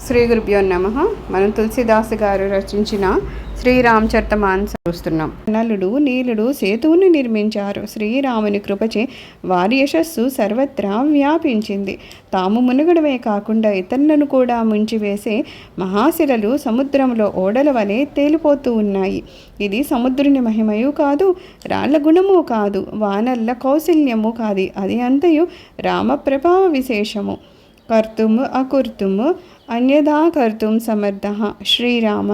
శ్రీ గురుభ్యో నమః. మనం తులసిదాస్ గారు రచించిన శ్రీరామచరితమానస చూస్తున్నాం. నలుడు నీలుడు సేతువును నిర్మించారు. శ్రీరాముని కృపచే వారి యశస్సు సర్వత్రా వ్యాపించింది. తాము మునుగడమే కాకుండా ఇతరులను కూడా ముంచివేసే మహాశిలలు సముద్రంలో ఓడల వలె తేలిపోతూ ఉన్నాయి. ఇది సముద్రుని మహిమయు కాదు, రాళ్ల గుణము కాదు, వానర్ల కౌశల్యము కాదు, అది అంతయు రామప్రభావ విశేషము. కర్తుము అకర్తుము అన్యదా కర్తుం సమర్థ శ్రీరామ.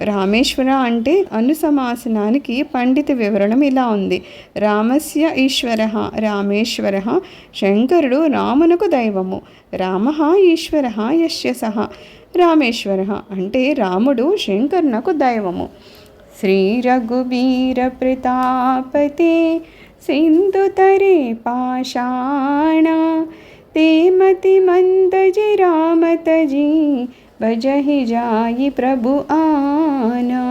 రామేశ్వర అంటే అనుసమాసనానికి పండిత వివరణం ఇలా ఉంది. రామస్య ఈశ్వర రామేశ్వర. శంకరుడు రామునకు దైవము. రామ ఈశ్వర యస్య సహ రామేశ్వర అంటే రాముడు శంకరునకు దైవము. శ్రీ రఘుబీర ప్రతాపతే సింధుతరే పాషాణ तेमति मंदजी रामतजी भजहि जाई ప్రభు ఆనా.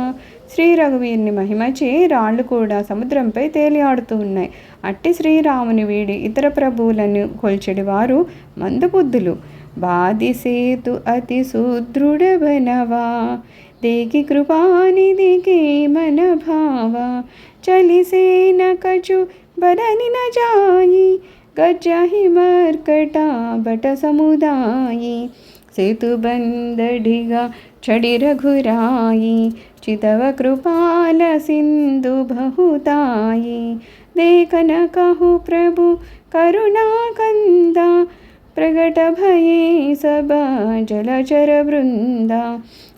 శ్రీ రఘువీరుని మహిమచే రాళ్ళు కూడా సముద్రంపై తేలియాడుతూ ఉన్నాయి. అట్టి శ్రీరాముని వీడి ఇతర ప్రభువులను కొల్చెడి వారు మందబుద్ధులు. బాధిసేతు అతి సుదృఢ బనవా దేకి కృపానిధికి మన భావ చలిసేన కచు బరని న జాయి गज्जाहि मर्कटा बट समुदायी सेतुबंदढ़िगा छड़ी रघुराई चितव कृपाल सिंधु बहुताई देखन कहु प्रभु करुणा कंदा प्रगट भये सब जलचर वृंदा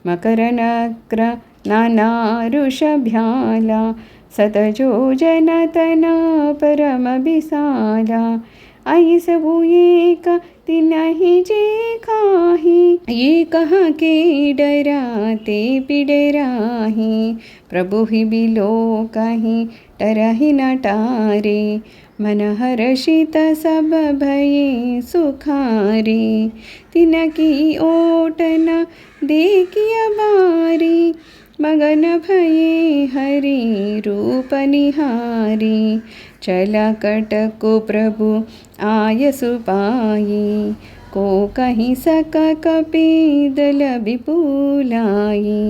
मकर नक्र नाना ऋषभ्याला सतजो जनतना परम बिसाला ऐस एक तिनहि जे खाही ये कहाँ के डराते पिडराही प्रभु ही बिलो कहीं टरहि न टारे मन हर्षित सब भये सुखारे तिनकी ओटन देखिय बारी मगन भये हरि रूप निहारी चला कटको प्रभु आयसु पाई को कहीं सक कपीदल विपुलाई.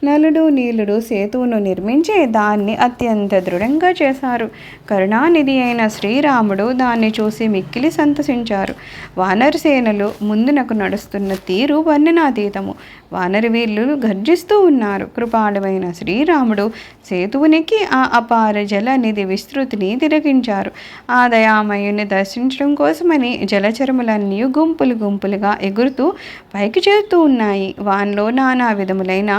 నలుడు నీలుడు సేతువును నిర్మించి దాన్ని అత్యంత దృఢంగా చేశారు. కరుణానిధి అయిన శ్రీరాముడు దాన్ని చూసి మిక్కిలి సంతసించారు. వానర సేనలు ముందునకు నడుస్తున్న తీరు వర్ణనాతీతము. వానర వీరులు గర్జిస్తూ ఉన్నారు. కృపాళువైన శ్రీరాముడు సేతువునికి ఆ అపార జల నిధి విస్తృతిని తిలకించారు. ఆ దయామయుని దర్శించడం కోసమని జలచరములన్నీ గుంపులు గుంపులుగా ఎగురుతూ పైకి చేరుతూ ఉన్నాయి. వాన్లో నానా విధములైన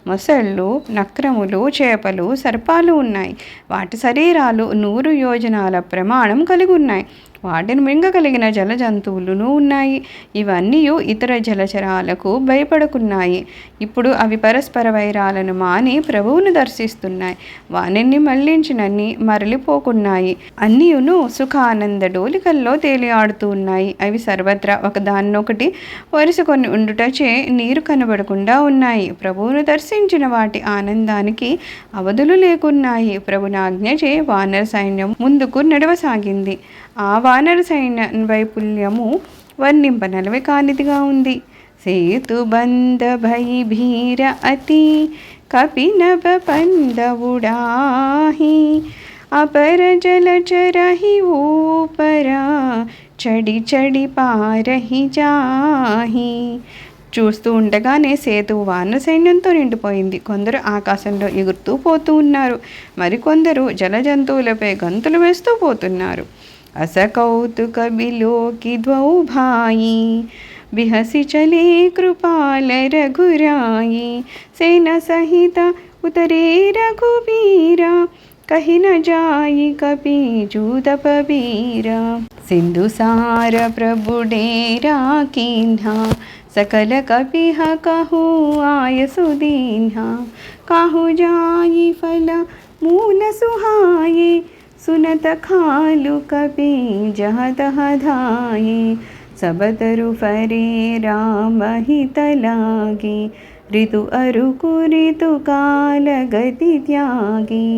మొసళ్ళు, నక్రములు, చేపలు, సర్పాలు ఉన్నాయి. వాటి శరీరాలు 100 యోజనాల ప్రమాణం కలిగి ఉన్నాయి. వాటిని మింగగలిగిన జల జంతువులను ఉన్నాయి. ఇవన్నీ ఇతర జలచరాలకు భయపడుకున్నాయి. ఇప్పుడు అవి పరస్పర వైరాలను మాని ప్రభువును దర్శిస్తున్నాయి. వానిని మళ్లించినన్ని మరలిపోకున్నాయి. అన్నీయును సుఖానంద డోలికల్లో తేలియాడుతూ ఉన్నాయి. అవి సర్వత్రా ఒకదాన్నొకటి వరుసకొని ఉండుటచే నీరు కనబడకుండా ఉన్నాయి. ప్రభువును దర్శించిన వాటి ఆనందానికి అవధులు లేకున్నాయి. ప్రభునాజ్ఞచే వానర సైన్యం ముందుకు నడవసాగింది. ఆ వానర సైన్య వైపుల్యము వర్ణింపనలవి కానిదిగా ఉంది. సేతుబంధ భయి భీర అతి కపినభ పందవుడాహి అపర జలచరహి ఊపరా చడి చడి పారహి జాహి. చూస్తూ ఉండగానే సేతువు వానర సైన్యంతో నిండిపోయింది. కొందరు ఆకాశంలో ఎగురుతూ పోతూ ఉన్నారు. మరికొందరు జల జంతువులపై గంతులు వేస్తూ పోతున్నారు. असकौतुक बिलोकी द्वौ भाई बिहसी चले कृपाल रघुराई सेना सहित उतरे रघुबीरा कहीं न जाई कपि जूद पबीरा सिंधुसार प्रभु डेरा कीन्हा सकल कपिह कहु आय सुदीन्हा काहु जाई फल मूल सुहाये सुनत खालु कपि जह तह धाये सब तरु फरे राम हित लागे ऋतु अरुकु ऋतु काल गति त्यागी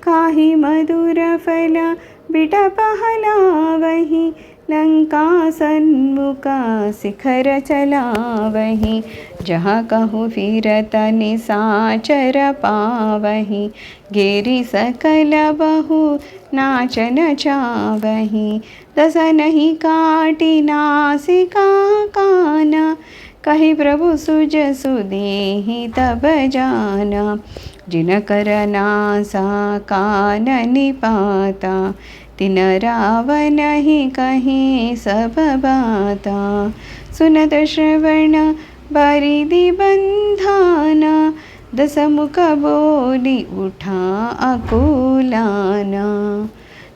काहि मधुर फल बिटपहलावहि लंका सन्मुख शिखर चलावहीं, जहाँ कहूँ फिरत निशाचर पावहीं, घेरी सकल बहु नाचन चावहीं, दस नहीं काटी नासिका काना, कही प्रभु सुज सुदेहि तब जाना, जिन कर नासा काननि पाता, तिन रावण ही कहीं सब बाता, सुनत श्रवण बरिदि बंधाना, दस मुख बोली उठा अकुलाना.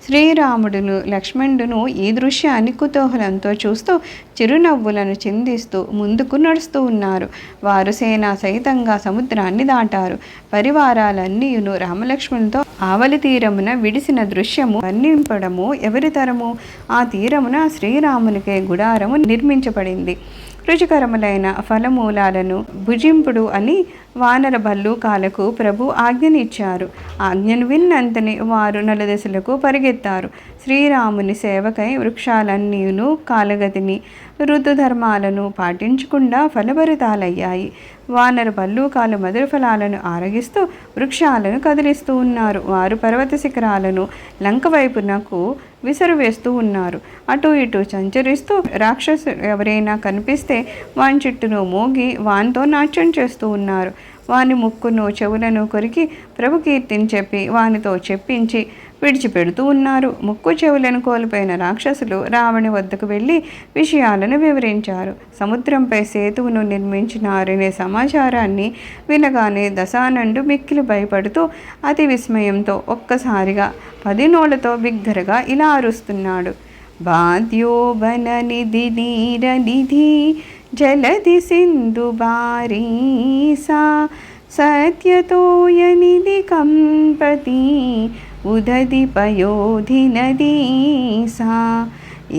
శ్రీరాముడును లక్ష్మణుడును ఈ దృశ్యాన్ని కుతూహలంతో చూస్తూ చిరునవ్వులను చిందిస్తూ ముందుకు నడుస్తూ ఉన్నారు. వారు సేనా సహితంగా సముద్రాన్ని దాటారు. పరివారాలన్నీయును రామలక్ష్మణులతో ఆవలి తీరమున విడిసిన దృశ్యము వర్ణింపడము ఎవరి తరము? ఆ తీరమున శ్రీరామునికే గుడారము నిర్మించబడింది. రుచికరములైన ఫలమూలాలను భుజింపుడు అని వానర భల్లూకాలకు ప్రభు ఆజ్ఞనిచ్చారు. ఆజ్ఞను విన్నంతని వారు నలుదశలకు పరిగెత్తారు. శ్రీరాముని సేవకై వృక్షాలన్నీను కాలగతిని ఋతుధర్మాలను పాటించకుండా ఫలభరితాలయ్యాయి. వానర భల్లూకాలు మధుర ఫలాలను ఆరగిస్తూ వృక్షాలను కదిలిస్తూ ఉన్నారు. వారు పర్వత శిఖరాలను లంక వైపునకు విసరువేస్తూ ఉన్నారు. అటు ఇటు సంచరిస్తూ రాక్షసులు ఎవరైనా కనిపిస్తే వాని చుట్టూను మోగి వానితో నాట్యం చేస్తూ ఉన్నారు. వాని ముక్కును చెవులను కొరికి ప్రభు కీర్తిని చెప్పి వానితో చెప్పించి విడిచిపెడుతూ ఉన్నారు. ముక్కు చెవులను కోల్పోయిన రాక్షసులు రావణి వద్దకు వెళ్ళి విషయాలను వివరించారు. సముద్రంపై సేతువును నిర్మించినారనే సమాచారాన్ని వినగానే దశానండు మిక్కిలి భయపడుతూ అతి విస్మయంతో ఒక్కసారిగా 10 నోళ్లతో బిగ్గరగా ఇలా అరుస్తున్నాడు. బాధ్యో బన నిధి నీర నిధి జలధి సింధు బారీసా, సత్యతోయ నిధి కంపతి ఉదది పయోధి నదీసా.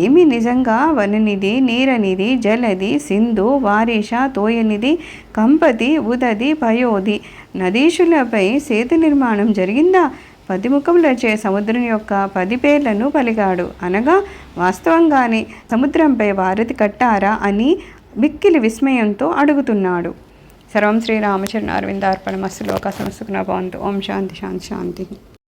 ఏమి నిజంగా వననిధి, నీరనిధి, జలది, సింధు, వారీష, తోయనిధి, కంపతి, ఉదది, పయోధి నదీషులపై సేతు నిర్మాణం జరిగిందా? 10 ముఖములచే సముద్రం యొక్క 10 పేర్లను పలికాడు. అనగా వాస్తవంగానే సముద్రంపై వారధి కట్టారా అని మిక్కిలి విస్మయంతో అడుగుతున్నాడు. సర్వం శ్రీరామచరణారవిందార్పణమస్తు. లోకా సమస్తు సుఖినో భవంతు. ఓం శాంతి శాంతి శాంతి.